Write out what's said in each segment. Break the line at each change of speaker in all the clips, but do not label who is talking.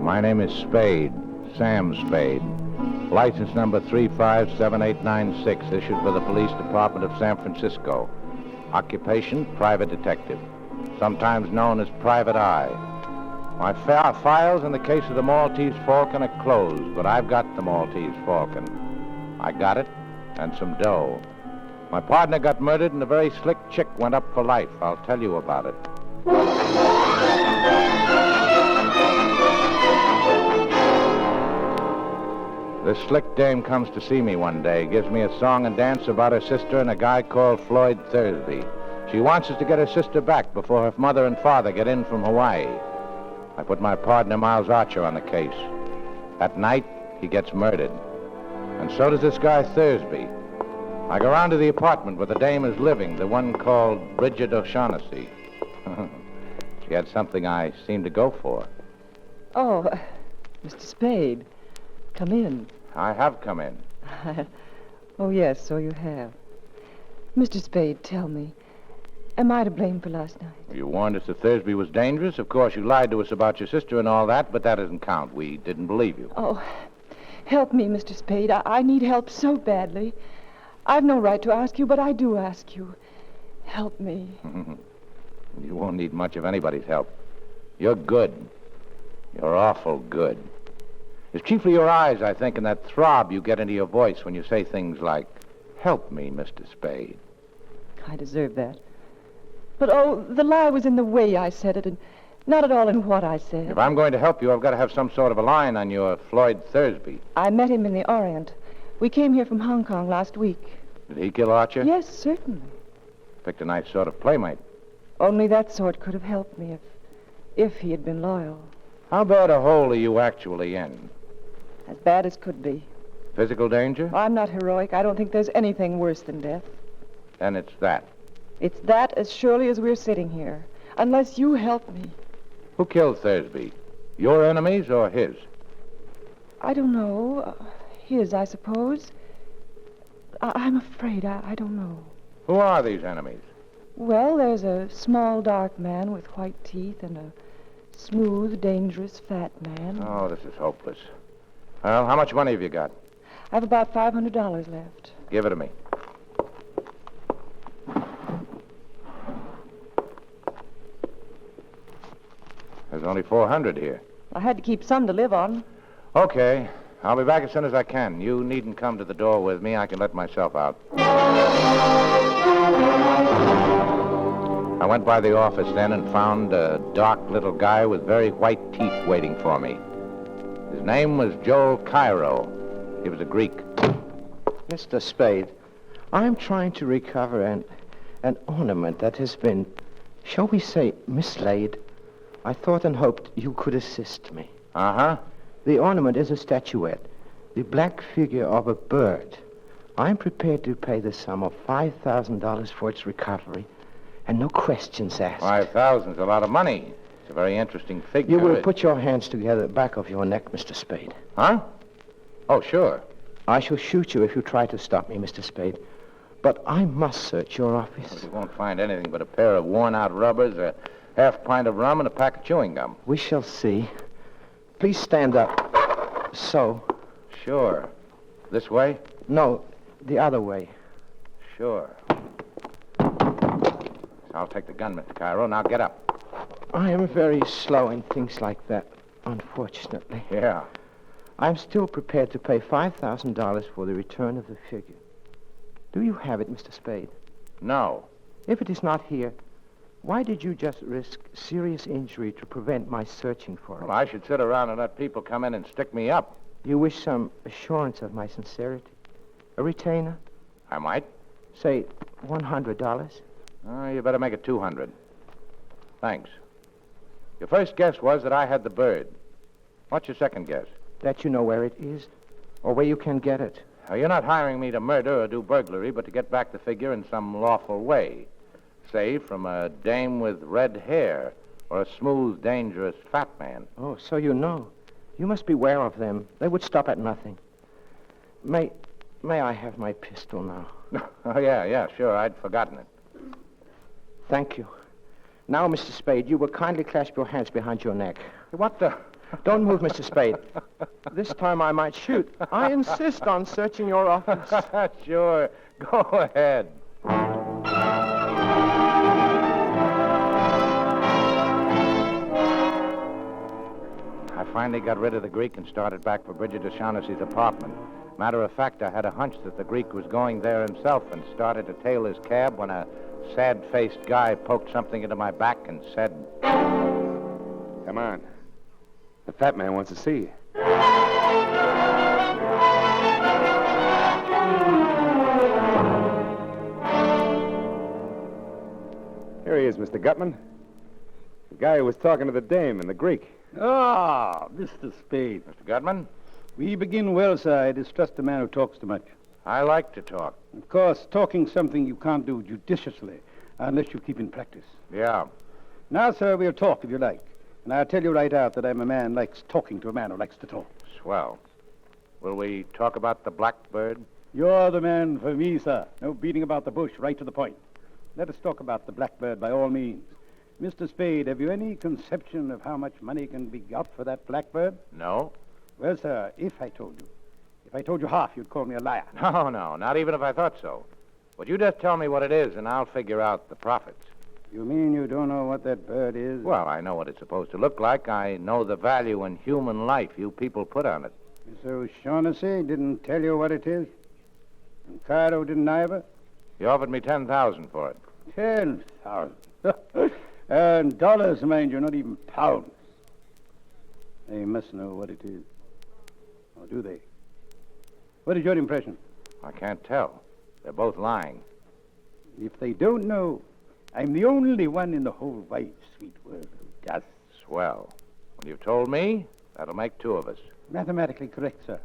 My name is Spade, Sam Spade. License number 357896, issued for the Police Department of San Francisco. Occupation, private detective, sometimes known as Private Eye. My files in the case of the Maltese Falcon are closed, but I've got the Maltese Falcon. I got it, and some dough. My partner got murdered, and a very slick chick went up for life. I'll tell you about it. This slick dame comes to see me one day, gives me a song and dance about her sister and a guy called Floyd Thursby. She wants us to get her sister back before her mother and father get in from Hawaii. I put my partner, Miles Archer, on the case. That night, he gets murdered. And so does this guy Thursby. I go round to the apartment where the dame is living, the one called Bridget O'Shaughnessy. She had something I seemed to go for.
Oh, Mr. Spade, come in.
I have come in.
Oh, yes, so you have. Mr. Spade, tell me, am I to blame for last night?
You warned us that Thursby was dangerous. Of course, you lied to us about your sister and all that, but that doesn't count. We didn't believe you.
Oh, help me, Mr. Spade. I need help so badly. I've no right to ask you, but I do ask you. Help me.
You won't need much of anybody's help. You're good. You're awful good. It's chiefly your eyes, I think, and that throb you get into your voice when you say things like, "Help me, Mr. Spade."
I deserve that. But, oh, the lie was in the way I said it, and not at all in what I said.
If I'm going to help you, I've got to have some sort of a line on your Floyd Thursby.
I met him in the Orient. We came here from Hong Kong last week.
Did he kill Archer?
Yes, certainly.
Picked a nice sort of playmate.
Only that sort could have helped me if he had been loyal.
How bad a hole are you actually in?
As bad as could be.
Physical danger?
I'm not heroic. I don't think there's anything worse than death.
Then it's that.
It's that as surely as we're sitting here. Unless you help me.
Who killed Thursby? Your enemies or his?
I don't know. His, I suppose. I'm afraid. I don't know.
Who are these enemies?
Well, there's a small, dark man with white teeth and a smooth, dangerous, fat man.
Oh, this is hopeless. Well, how much money have you got?
I have about $500 left.
Give it to me. There's only 400 here.
I had to keep some to live on.
Okay. I'll be back as soon as I can. You needn't come to the door with me. I can let myself out. I went by the office then and found a dark little guy with very white teeth waiting for me. His name was Joel Cairo. He was a Greek.
Mr. Spade, I'm trying to recover an ornament that has been, shall we say, mislaid. I thought and hoped you could assist me.
Uh-huh.
The ornament is a statuette, the black figure of a bird. I'm prepared to pay the sum of $5,000 for its recovery, and no questions asked.
5,000 is a lot of money. It's a very interesting figure.
You will put your hands together at the back of your neck, Mr. Spade.
Huh? Oh, sure.
I shall shoot you if you try to stop me, Mr. Spade. But I must search your office.
Well, you won't find anything but a pair of worn-out rubbers, a half pint of rum, and a pack of chewing gum.
We shall see. Please stand up. So.
Sure. This way?
No, the other way.
Sure. I'll take the gun, Mr. Cairo. Now get up.
I am very slow in things like that, unfortunately.
Yeah.
I'm still prepared to pay $5,000 for the return of the figure. Do you have it, Mr. Spade?
No.
If it is not here, why did you just risk serious injury to prevent my searching for it?
Well, I should sit around and let people come in and stick me up.
You wish some assurance of my sincerity? A retainer?
I might.
Say, $100?
You better make it 200. Thanks. Your first guess was that I had the bird. What's your second guess?
That you know where it is, or where you can get it.
You're not hiring me to murder or do burglary, but to get back the figure in some lawful way. Say, from a dame with red hair, or a smooth, dangerous, fat man.
Oh, so you know. You must beware of them. They would stop at nothing. May I have my pistol now?
Oh, yeah, sure. I'd forgotten it.
Thank you. Now, Mr. Spade, you will kindly clasp your hands behind your neck.
What the...
Don't move, Mr. Spade. This time I might shoot. I insist on searching your office.
Sure. Go ahead. I finally got rid of the Greek and started back for Bridget O'Shaughnessy's apartment. Matter of fact, I had a hunch that the Greek was going there himself and started to tail his cab when a sad-faced guy poked something into my back and said,
Come on. The fat man wants to see you. Here he is, Mr. Gutman. The guy who was talking to the dame and the Greek.
Ah, Mr. Spade.
Mr. Gutman,
We begin well, sir. I distrust a man who talks too much.
I like to talk.
Of course, talking's something you can't do judiciously unless you keep in practice.
Yeah.
Now, sir, we'll talk if you like. And I'll tell you right out that I'm a man who likes talking to a man who likes to talk.
Swell. Will we talk about the blackbird?
You're the man for me, sir. No beating about the bush, right to the point. Let us talk about the blackbird by all means. Mr. Spade, have you any conception of how much money can be got for that blackbird?
No.
Well, sir, if I told you half, you'd call me a liar.
No, not even if I thought so. But you just tell me what it is, and I'll figure out the profits.
You mean you don't know what that bird is?
Well, I know what it's supposed to look like. I know the value in human life you people put on it.
So Shaughnessy didn't tell you what it is? And Cairo didn't either?
He offered me $10,000 for it.
10,000. And dollars, mind you, not even pounds. They must know what it is. Or do they? What is your impression?
I can't tell. They're both lying.
If they don't know, I'm the only one in the whole wide, sweet world who does.
Swell. When you've told me, that'll make two of us.
Mathematically correct, sir.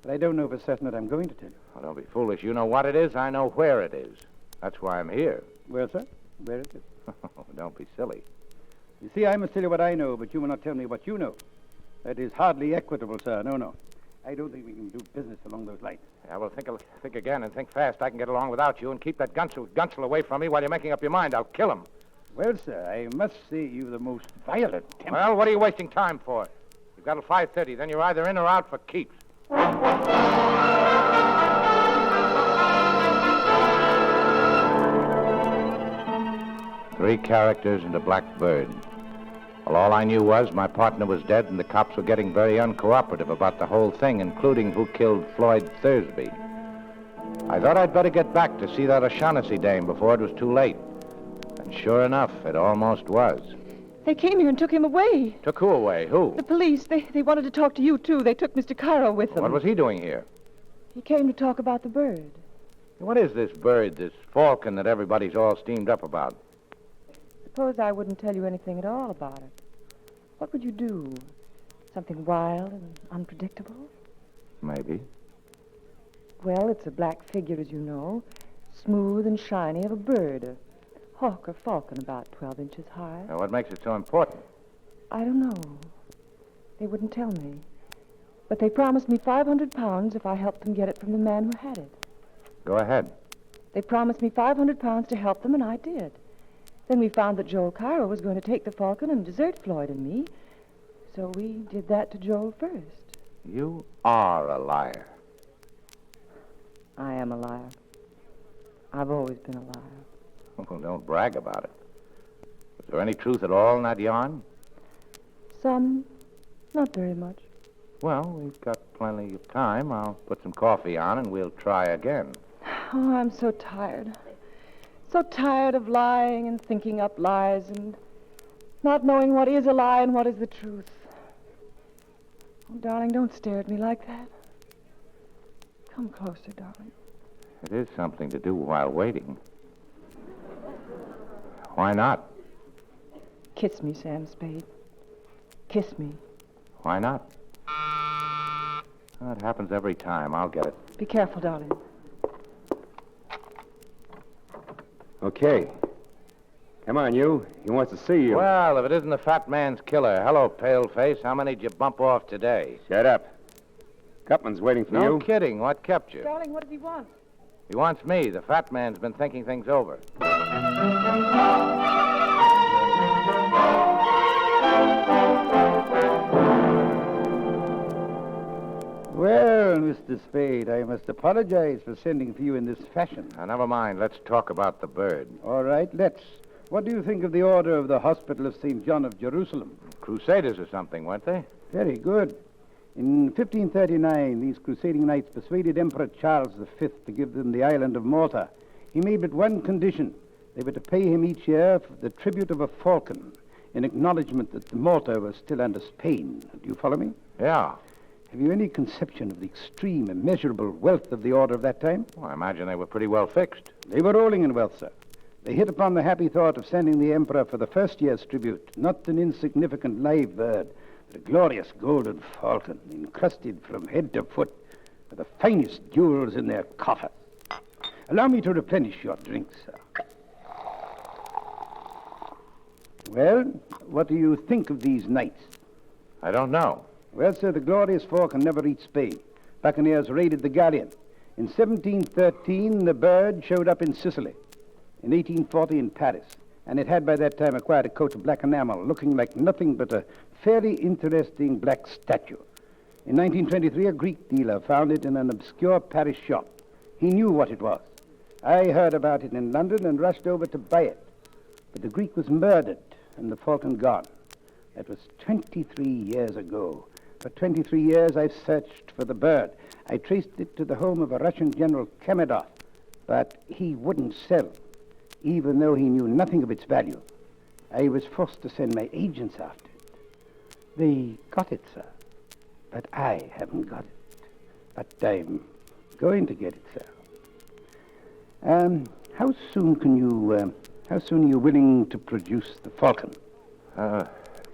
But I don't know for certain that I'm going to tell you.
Oh, don't be foolish. You know what it is. I know where it is. That's why I'm here.
Well, sir, where is it?
Don't be silly.
You see, I must tell you what I know, but you will not tell me what you know. That is hardly equitable, sir. No. I don't think we can do business along those lines.
Yeah, well, think again and think fast. I can get along without you and keep that Gunsel away from me while you're making up your mind. I'll kill him.
Well, sir, I must say you've the most violent temper.
Well, what are you wasting time for? You've got till 5:30. Then you're either in or out for keeps. Three characters and a blackbird. Well, all I knew was my partner was dead and the cops were getting very uncooperative about the whole thing, including who killed Floyd Thursby. I thought I'd better get back to see that O'Shaughnessy dame before it was too late. And sure enough, it almost was.
They came here and took him away.
Took who away? Who?
The police. They wanted to talk to you, too. They took Mr. Cairo with them.
What was he doing here?
He came to talk about the bird.
What is this bird, this falcon that everybody's all steamed up about?
Suppose I wouldn't tell you anything at all about it. What would you do? Something wild and unpredictable?
Maybe.
Well, it's a black figure, as you know, smooth and shiny, of a bird, a hawk or falcon about 12 inches high.
Now, what makes it so important?
I don't know. They wouldn't tell me. But they promised me £500 if I helped them get it from the man who had it.
Go ahead.
They promised me £500 to help them, and I did. Then we found that Joel Cairo was going to take the falcon and desert Floyd and me. So we did that to Joel first.
You are a liar.
I am a liar. I've always been a liar.
Well, don't brag about it. Was there any truth at all in that yarn?
Some, not very much.
Well, we've got plenty of time. I'll put some coffee on and we'll try again.
Oh, I'm so tired. So tired of lying and thinking up lies and not knowing what is a lie and what is the truth. Oh, darling, don't stare at me like that. Come closer, darling.
It is something to do while waiting. Why not?
Kiss me, Sam Spade. Kiss me.
Why not? Well, it happens every time. I'll get it.
Be careful, darling.
Okay. Come on, you. He wants to see you.
Well, if it isn't the fat man's killer. Hello, paleface. How many did you bump off today?
Shut up. Gutman's waiting for
No
you.
kidding. What kept you?
Darling, what does he want?
He wants me. The fat man's been thinking things over.
Spade. I must apologize for sending for you in this fashion.
Now, never mind. Let's talk about the bird.
All right, let's. What do you think of the order of the Hospital of St. John of Jerusalem?
Crusaders or something, weren't they?
Very good. In 1539, these crusading knights persuaded Emperor Charles V to give them the island of Malta. He made but one condition. They were to pay him each year for the tribute of a falcon in acknowledgement that Malta was still under Spain. Do you follow me?
Yeah.
Have you any conception of the extreme, immeasurable wealth of the order of that time?
Well, I imagine they were pretty well fixed.
They were rolling in wealth, sir. They hit upon the happy thought of sending the emperor for the first year's tribute, not an insignificant live bird, but a glorious golden falcon, encrusted from head to foot with the finest jewels in their coffer. Allow me to replenish your drink, sir. Well, what do you think of these knights?
I don't know.
Well, sir, the glorious falcon never reached Spain. Buccaneers raided the galleon. In 1713, the bird showed up in Sicily. In 1840, in Paris. And it had by that time acquired a coat of black enamel, looking like nothing but a fairly interesting black statue. In 1923, a Greek dealer found it in an obscure Paris shop. He knew what it was. I heard about it in London and rushed over to buy it. But the Greek was murdered and the falcon gone. That was 23 years ago. For 23 years, I've searched for the bird. I traced it to the home of a Russian General Kemedov, but he wouldn't sell, even though he knew nothing of its value. I was forced to send my agents after it. They got it, sir, but I haven't got it. But I'm going to get it, sir. How soon are you willing to produce the falcon?
A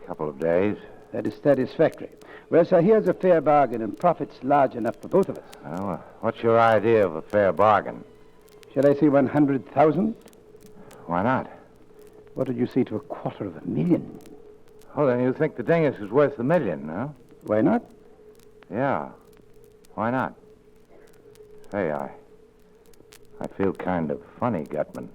couple of days.
That is satisfactory. Well, sir, here's a fair bargain and profits large enough for both of us.
Well, what's your idea of a fair bargain?
Shall I say 100,000?
Why not?
What did you say to $250,000?
Oh, then you think the dingus is worth $1 million, huh?
Why not?
Yeah. Why not? Hey, I feel kind of funny, Gutman.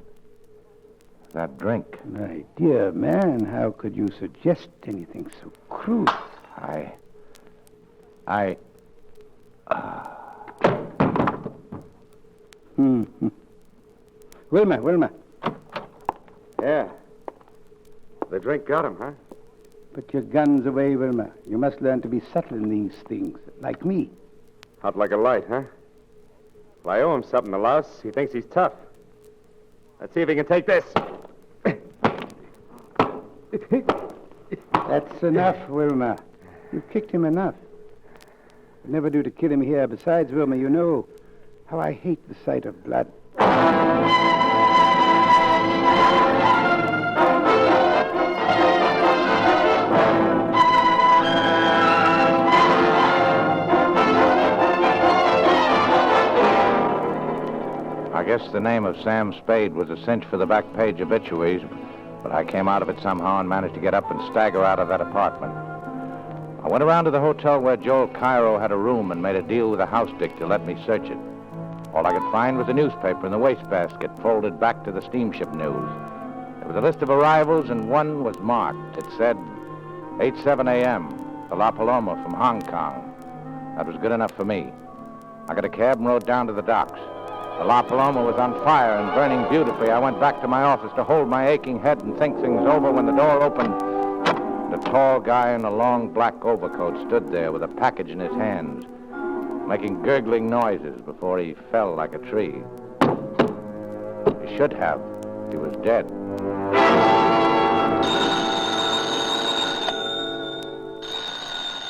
That drink.
My dear man, how could you suggest anything so crude? Wilma.
Yeah. The drink got him, huh?
Put your guns away, Wilma. You must learn to be subtle in these things, like me.
Hot like a light, huh? If I owe him something, the louse, he thinks he's tough. Let's see if he can take this.
That's enough, Wilma. You kicked him enough. It'd never do to kill him here. Besides, Wilma, you know how I hate the sight of blood.
I guess the name of Sam Spade was a cinch for the back page obituaries, but I came out of it somehow and managed to get up and stagger out of that apartment. I went around to the hotel where Joel Cairo had a room and made a deal with a house dick to let me search it. All I could find was a newspaper in the wastebasket folded back to the steamship news. There was a list of arrivals, and one was marked. It said, 8:07 a.m., the La Paloma from Hong Kong. That was good enough for me. I got a cab and rode down to the docks. The La Paloma was on fire and burning beautifully. I went back to my office to hold my aching head and think things over when the door opened. The tall guy in a long black overcoat stood there with a package in his hands, making gurgling noises before he fell like a tree. He should have. He was dead.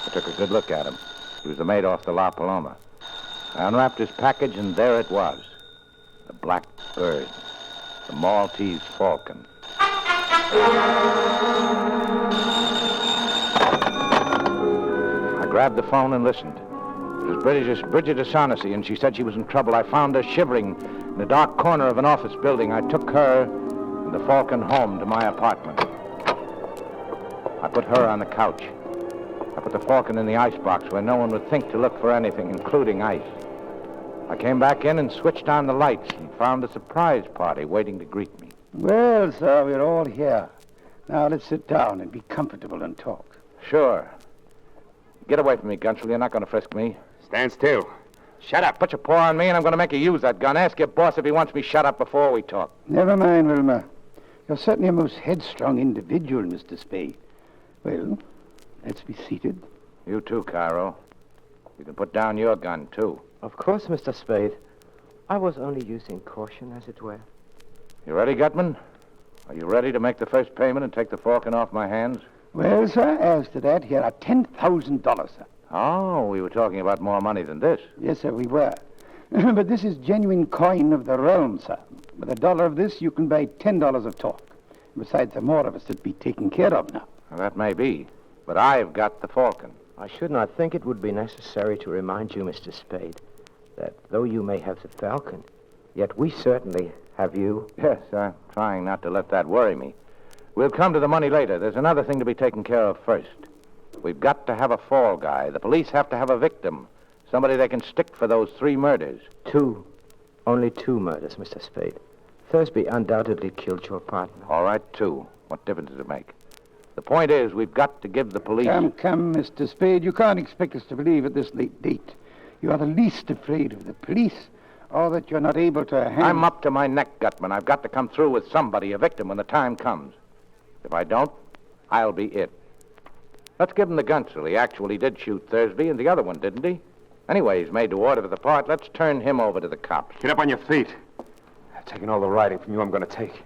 I took a good look at him. He was the mate off the La Paloma. I unwrapped his package, and there it was. The black bird. The Maltese Falcon. I grabbed the phone and listened. It was Bridget O'Shaughnessy, and she said she was in trouble. I found her shivering in the dark corner of an office building. I took her and the Falcon home to my apartment. I put her on the couch. I put the Falcon in the icebox where no one would think to look for anything, including ice. I came back in and switched on the lights and found a surprise party waiting to greet me.
Well, sir, we're all here. Now let's sit down and be comfortable and talk.
Sure. Get away from me, Gunsel. You're not going to frisk me.
Stand still. Shut up.
Put your paw on me, and I'm going to make you use that gun. Ask your boss if he wants me shut up before we talk.
Never mind, Wilma. You're certainly a most headstrong individual, Mr. Spade. Well, let's be seated.
You too, Cairo. You can put down your gun, too.
Of course, Mr. Spade. I was only using caution, as it were.
You ready, Gutman? Are you ready to make the first payment and take the Falcon off my hands?
Well, sir, as to that, here are $10,000, sir.
Oh, we were talking about more money than this.
Yes, sir, we were. But this is genuine coin of the realm, sir. With $1 of this, you can buy $10 of talk. Besides, there are more of us that be taken care of now.
Well, that may be, but I've got the Falcon.
I should not think it would be necessary to remind you, Mr. Spade, that though you may have the Falcon, yet we certainly have you.
Yes, I'm trying not to let that worry me. We'll come to the money later. There's another thing to be taken care of first. We've got to have a fall guy. The police have to have a victim. Somebody they can stick for those 3 murders.
2. Only 2 murders, Mr. Spade. Thursby undoubtedly killed your partner.
All right, 2. What difference does it make? The point is, we've got to give the police...
Come, Mr. Spade. You can't expect us to believe at this late date. You are the least afraid of the police, or that you're not able to handle...
I'm up to my neck, Gutman. I've got to come through with somebody, a victim, when the time comes. If I don't, I'll be it. Let's give him the gun, so he actually did shoot Thursby, and the other one, didn't he? Anyway, he's made to order for the part. Let's turn him over to the cops.
Get up on your feet. I'm taking all the riding from you I'm going to take.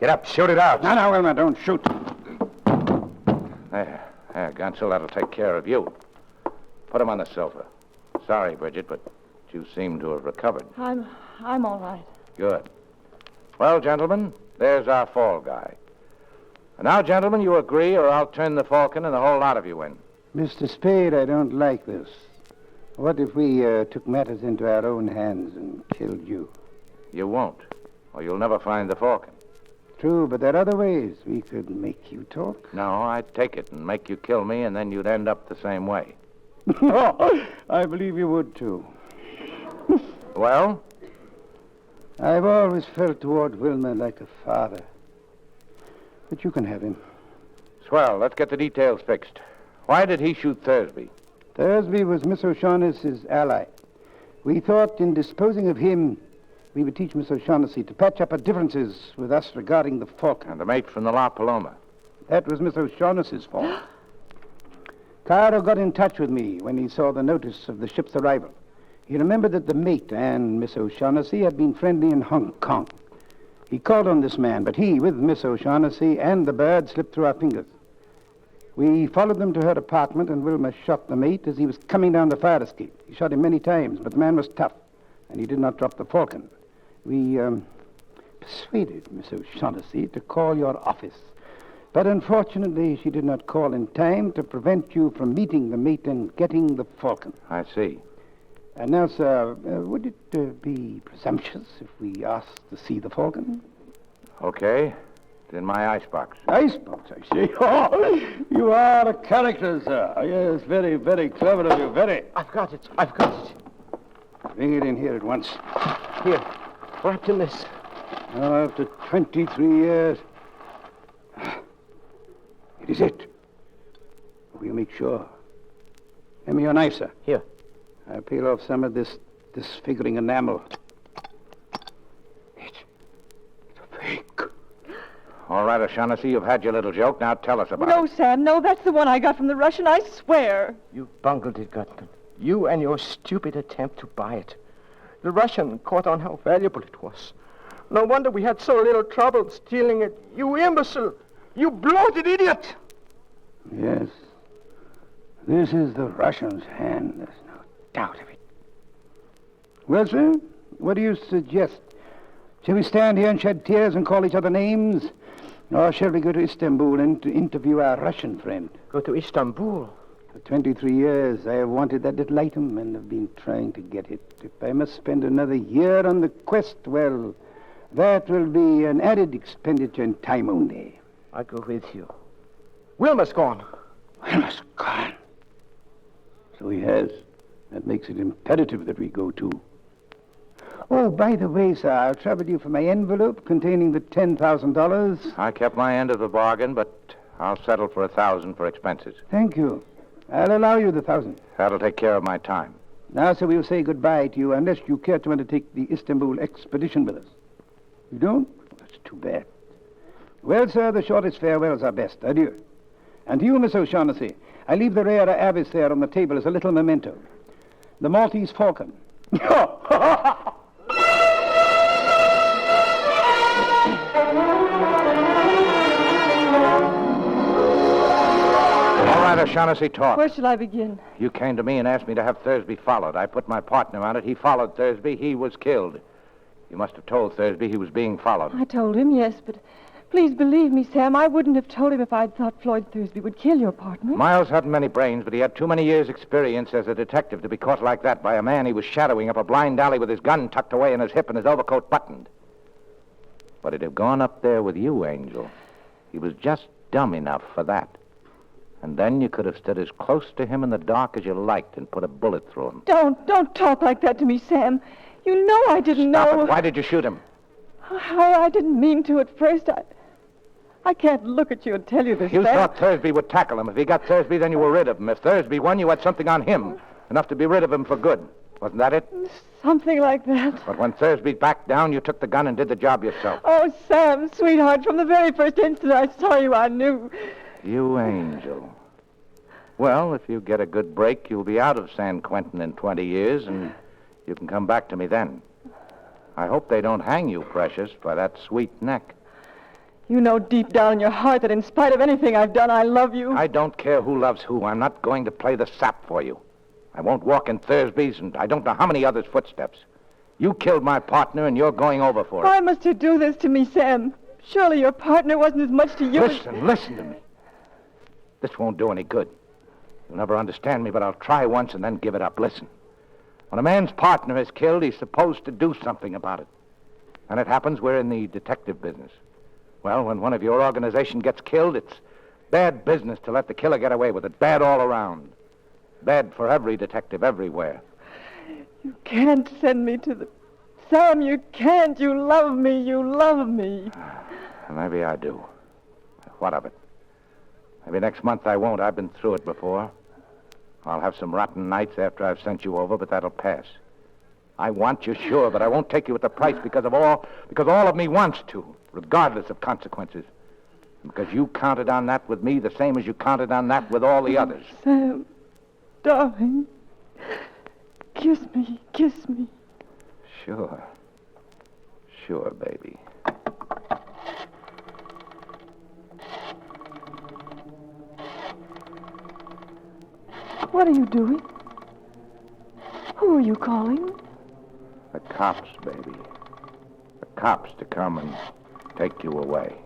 Get up. Shoot it out.
No, Wilma, don't shoot.
There, Gunsel, that'll take care of you. Put him on the sofa. Sorry, Bridget, but you seem to have recovered.
I'm all right.
Good. Well, gentlemen, there's our fall guy. And now, gentlemen, you agree, or I'll turn the Falcon and the whole lot of you in.
Mr. Spade, I don't like this. What if we took matters into our own hands and killed you?
You won't, or you'll never find the Falcon.
True, but there are other ways we could make you talk.
No, I'd take it and make you kill me, and then you'd end up the same way.
I believe you would, too.
Well?
I've always felt toward Wilma like a father. But you can have him.
Swell. Let's get the details fixed. Why did he shoot Thursby?
Thursby was Miss O'Shaughnessy's ally. We thought in disposing of him, we would teach Miss O'Shaughnessy to patch up her differences with us regarding the Falcon.
And the mate from the La Paloma.
That was Miss O'Shaughnessy's fault. Cairo got in touch with me when he saw the notice of the ship's arrival. He remembered that the mate and Miss O'Shaughnessy had been friendly in Hong Kong. He called on this man, but he, with Miss O'Shaughnessy and the bird, slipped through our fingers. We followed them to her apartment, and Wilma shot the mate as he was coming down the fire escape. He shot him many times, but the man was tough, and he did not drop the Falcon. We persuaded Miss O'Shaughnessy to call your office. But unfortunately, she did not call in time to prevent you from meeting the mate and getting the Falcon.
I see.
And now, sir, would it be presumptuous if we asked to see the Falcon?
Okay. It's in my icebox.
Icebox, I see. Oh, you are a character, sir. Yes, very, very clever of you, very.
I've got it. I've got it.
Bring it in here at once.
Here, wrapped in this.
Now, after 23 years... It is it. We'll make sure. Give me your knife, sir.
Here.
I'll peel off some of this disfiguring enamel. It's a fake.
All right, O'Shaughnessy, you've had your little joke. Now tell us about
No,
it.
Sam, no, that's the one I got from the Russian, I swear.
You bungled it, Gutman. You and your stupid attempt to buy it. The Russian caught on how valuable it was. No wonder we had so little trouble stealing it. You imbecile! You bloated idiot!
Yes. This is the Russian's hand. There's no doubt of it. Well, sir, what do you suggest? Shall we stand here and shed tears and call each other names? Or shall we go to Istanbul and to interview our Russian friend?
Go to Istanbul?
For 23 years, I have wanted that little item and have been trying to get it. If I must spend another year on the quest, well, that will be an added expenditure in time only.
I go with you. Wilma's gone.
Wilma's gone. So he has. That makes it imperative that we go too. Oh, by the way, sir, I'll trouble you for my envelope containing the $10,000.
I kept my end of the bargain, but I'll settle for $1,000 for expenses.
Thank you. I'll allow you the 1,000.
That'll take care of my time.
Now, sir, we'll say goodbye to you unless you care to undertake the Istanbul expedition with us. You don't? Oh, that's too bad. Well, sir, the shortest farewells are best. Adieu. And to you, Miss O'Shaughnessy, I leave the rare avis there on the table as a little memento. The Maltese Falcon.
All right, O'Shaughnessy, talk.
Where shall I begin?
You came to me and asked me to have Thursby followed. I put my partner on it. He followed Thursby. He was killed. You must have told Thursby he was being followed.
I told him, yes, but please believe me, Sam, I wouldn't have told him if I'd thought Floyd Thursby would kill your partner.
Miles hadn't many brains, but he had too many years' experience as a detective to be caught like that by a man he was shadowing up a blind alley with his gun tucked away in his hip and his overcoat buttoned. But he'd have gone up there with you, Angel. He was just dumb enough for that. And then you could have stood as close to him in the dark as you liked and put a bullet through him.
Don't talk like that to me, Sam. You know I didn't
Stop
know.
it. Why did you shoot him?
I didn't mean to at first. I can't look at you and tell you this.
You
Sam.
thought Thursby would tackle him. If he got Thursby, then you were rid of him. If Thursby won, you had something on him. Enough to be rid of him for good. Wasn't that it?
Something like that.
But when Thursby backed down, you took the gun and did the job yourself.
Oh, Sam, sweetheart, from the very first instant I saw you, I knew.
You angel. Well, if you get a good break, you'll be out of San Quentin in 20 years, and you can come back to me then. I hope they don't hang you, Precious, by that sweet neck.
You know deep down in your heart that in spite of anything I've done, I love you.
I don't care who loves who. I'm not going to play the sap for you. I won't walk in Thursby's, and I don't know how many others' footsteps. You killed my partner, and you're going over for it.
Why must you do this to me, Sam? Surely your partner wasn't as much to you
Listen to me. This won't do any good. You'll never understand me, but I'll try once and then give it up. Listen. When a man's partner is killed, he's supposed to do something about it. And it happens we're in the detective business. Well, when one of your organization gets killed, it's bad business to let the killer get away with it. Bad all around. Bad for every detective everywhere.
You can't send me to the... Sam, you can't. You love me. You love me.
Maybe I do. What of it? Maybe next month I won't. I've been through it before. I'll have some rotten nights after I've sent you over, but that'll pass. I want you, sure, but I won't take you at the price because all of me wants to, regardless of consequences. Because you counted on that with me the same as you counted on that with all the others.
Sam, darling, kiss me, kiss me.
Sure. Sure, baby.
What are you doing? Who are you calling?
The cops, baby. The cops to come and take you away.